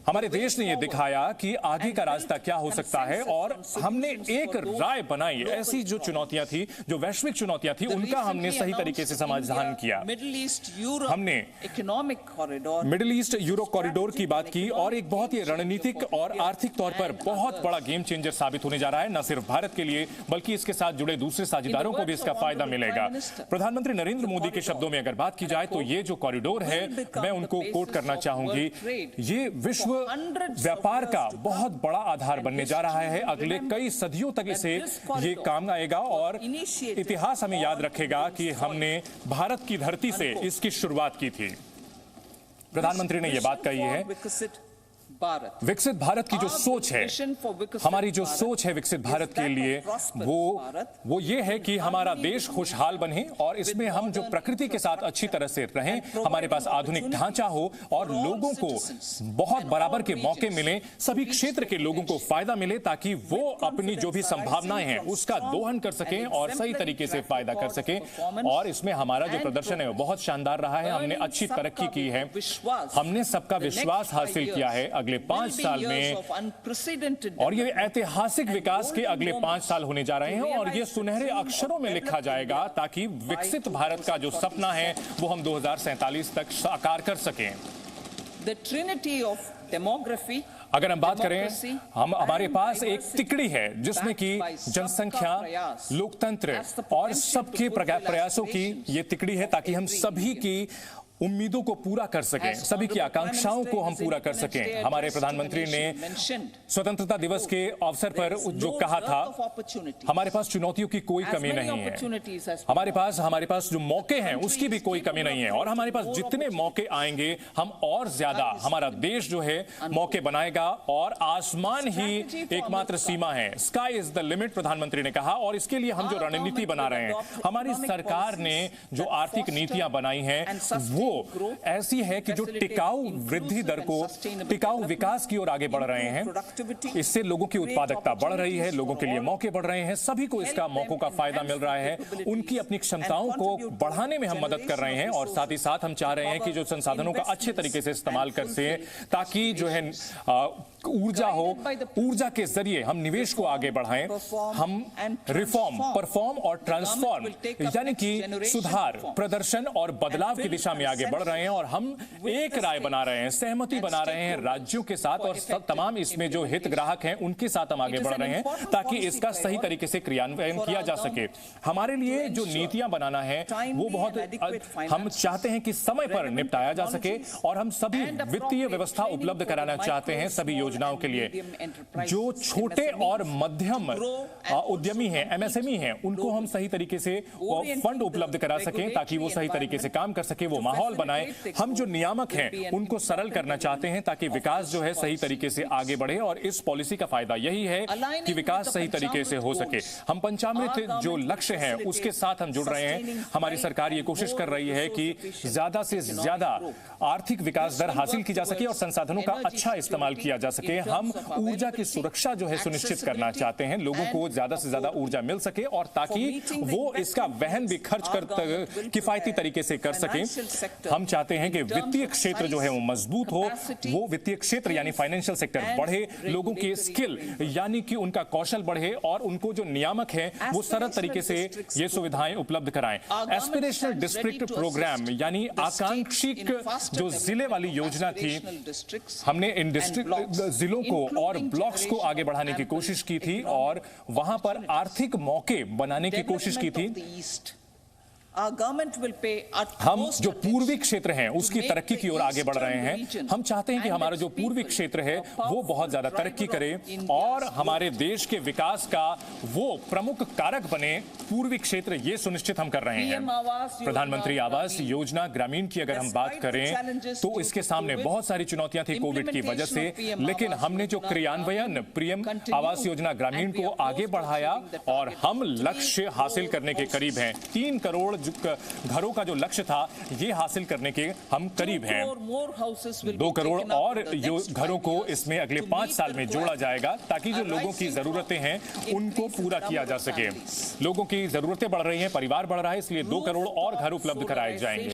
हमारे देश ने यह दिखाया कि आगे का रास्ता क्या हो सकता है और हमने एक राय बनाई। ऐसी जो चुनौतियां थी, जो वैश्विक चुनौतियां थी, उनका हमने सही तरीके से समाधान किया। हमने मिडिल ईस्ट यूरोप कॉरिडोर की बात की और एक बहुत ही रणनीतिक और आर्थिक तौर पर बहुत बड़ा गेम चेंजर साबित होने जा रहा है, न सिर्फ भारत के लिए बल्कि इसके साथ जुड़े दूसरे साझेदारों को भी इसका फायदा मिलेगा। प्रधानमंत्री नरेंद्र मोदी के शब्दों में अगर बात की जाए तो ये जो कॉरिडोर है, मैं उनको कोट करना चाहूंगी, ये विश्व व्यापार का बहुत बड़ा आधार बनने जा रहा है। अगले कई सदियों तक इसे ये काम आएगा और इतिहास हमें याद रखेगा कि हमने भारत की धरती से इसकी शुरुआत की थी। प्रधानमंत्री ने यह बात कही है, विकसित भारत की जो सोच है, हमारी जो सोच है विकसित भारत के लिए, वो ये है कि हमारा देश खुशहाल बने और इसमें हम जो प्रकृति के साथ अच्छी तरह से रहें, हमारे पास आधुनिक ढांचा हो और लोगों को बहुत बराबर के मौके मिले, सभी क्षेत्र के लोगों को फायदा मिले ताकि वो अपनी जो भी संभावनाएं हैं उसका दोहन कर सकें और सही तरीके से फायदा कर सकें। और इसमें हमारा जो प्रदर्शन है वो बहुत शानदार रहा है। हमने अच्छी तरक्की की है, हमने सबका विश्वास हासिल किया है अगले 5 साल में, और ये ऐतिहासिक विकास के अगले 5 साल होने जा रहे हैं और ये सुनहरे अक्षरों में लिखा जाएगा ताकि विकसित भारत का जो सपना है वो हम 2047 तक साकार कर सकें। अगर हम बात करें, हमारे पास एक तिकड़ी है जिसमें कि जनसंख्या, लोकतंत्र और सबके प्रयासों की ये तिकड़ी है ताकि हम सभी की उम्मीदों को पूरा कर सकें, सभी की आकांक्षाओं को हम पूरा कर सकें। हमारे प्रधानमंत्री ने स्वतंत्रता दिवस के अवसर पर जो कहा था, हमारे पास चुनौतियों की कोई कमी नहीं है, हमारे पास जो मौके हैं उसकी भी कोई कमी नहीं है और हमारे पास जितने मौके आएंगे हम और ज्यादा, हमारा देश जो है मौके बनाएगा और आसमान ही एकमात्र सीमा है। स्काई इज द लिमिट, प्रधानमंत्री ने कहा। और इसके लिए हम जो रणनीति बना रहे हैं, हमारी सरकार ने जो आर्थिक नीतियां बनाई हैं वो ऐसी है कि जो टिकाऊ वृद्धि दर को, टिकाऊ विकास की ओर आगे बढ़ रहे हैं। इससे लोगों की उत्पादकता बढ़ रही है, लोगों के लिए मौके बढ़ रहे हैं, सभी को इसका मौकों का फायदा मिल रहा है, उनकी अपनी क्षमताओं को बढ़ाने में हम मदद कर रहे हैं और साथ ही साथ हम चाह रहे हैं कि जो संसाधनों का अच्छे तरीके से इस्तेमाल कर सकें ताकि जो है ऊर्जा हो, ऊर्जा के जरिए हम निवेश को आगे बढ़ाएं, हम रिफॉर्म, परफॉर्म और ट्रांसफॉर्म यानी कि सुधार, प्रदर्शन और बदलाव की दिशा में आगे बढ़ रहे हैं और हम एक राय बना रहे हैं, सहमति बना रहे हैं राज्यों के साथ और तमाम इसमें जो हितग्राहक हैं उनके साथ हम आगे बढ़ रहे हैं ताकि इसका सही तरीके से क्रियान्वयन किया जा सके। हमारे लिए जो नीतियां बनाना है वो बहुत, हम चाहते हैं कि समय पर निपटाया जा सके और हम सभी वित्तीय व्यवस्था उपलब्ध कराना चाहते हैं सभी योजनाओं के लिए। जो छोटे और मध्यम उद्यमी हैं, एमएसएमई हैं, उनको हम सही तरीके से फंड उपलब्ध करा सकें ताकि वो सही तरीके से काम कर सके, वो माहौल बनाए। हम जो नियामक हैं उनको सरल करना चाहते हैं ताकि विकास जो है सही तरीके से आगे बढ़े और इस पॉलिसी का फायदा यही है कि विकास सही तरीके से हो सके। हम पंचामृत जो लक्ष्य है उसके साथ हम जुड़ रहे हैं। हमारी सरकार ये कोशिश कर रही है कि ज्यादा से ज्यादा आर्थिक विकास दर हासिल की जा सके और संसाधनों का अच्छा इस्तेमाल किया जा सके। हम ऊर्जा की सुरक्षा जो है सुनिश्चित करना चाहते हैं, लोगों को ज्यादा से ज्यादा ऊर्जा मिल सके और ताकि वो इसका वहन भी खर्च कर किफायती तरीके से कर सके। हम चाहते हैं कि वित्तीय क्षेत्र जो है वो मजबूत हो, वो वित्तीय क्षेत्र यानी फाइनेंशियल सेक्टर बढ़े, लोगों के स्किल यानी कि उनका कौशल बढ़े और उनको जो नियामक है वो सरल तरीके से ये सुविधाएं उपलब्ध कराएं। एस्पिरेशनल डिस्ट्रिक्ट प्रोग्राम यानी आकांक्षिक जो जिले वाली योजना थी, हमने इन डिस्ट्रिक्ट जिलों को और ब्लॉक्स को आगे बढ़ाने की कोशिश की थी और वहां पर आर्थिक मौके बनाने की कोशिश की थी। हम जो पूर्वी क्षेत्र हैं उसकी तरक्की की ओर आगे बढ़ रहे हैं। हम चाहते हैं कि हमारा जो पूर्वी क्षेत्र है वो बहुत ज्यादा तरक्की करे और हमारे देश के विकास का वो प्रमुख कारक बने। पूर्वी क्षेत्र ये सुनिश्चित हम कर रहे हैं। प्रधानमंत्री आवास योजना ग्रामीण की अगर हम बात करें तो इसके सामने बहुत सारी चुनौतियां थी कोविड की वजह से, लेकिन हमने जो क्रियान्वयन पीएम आवास योजना ग्रामीण को आगे बढ़ाया और हम लक्ष्य हासिल करने के करीब हैं। 3 करोड़ घरों का जो लक्ष्य था ये हासिल करने के हम करीब हैं। 2 करोड़ और घरों को इसमें अगले 5 साल में जोड़ा जाएगा ताकि जो लोगों की जरूरतें हैं उनको पूरा किया जा सके। लोगों की जरूरतें बढ़ रही हैं, परिवार बढ़ रहा है, इसलिए 2 करोड़ और घर उपलब्ध कराए जाएंगे।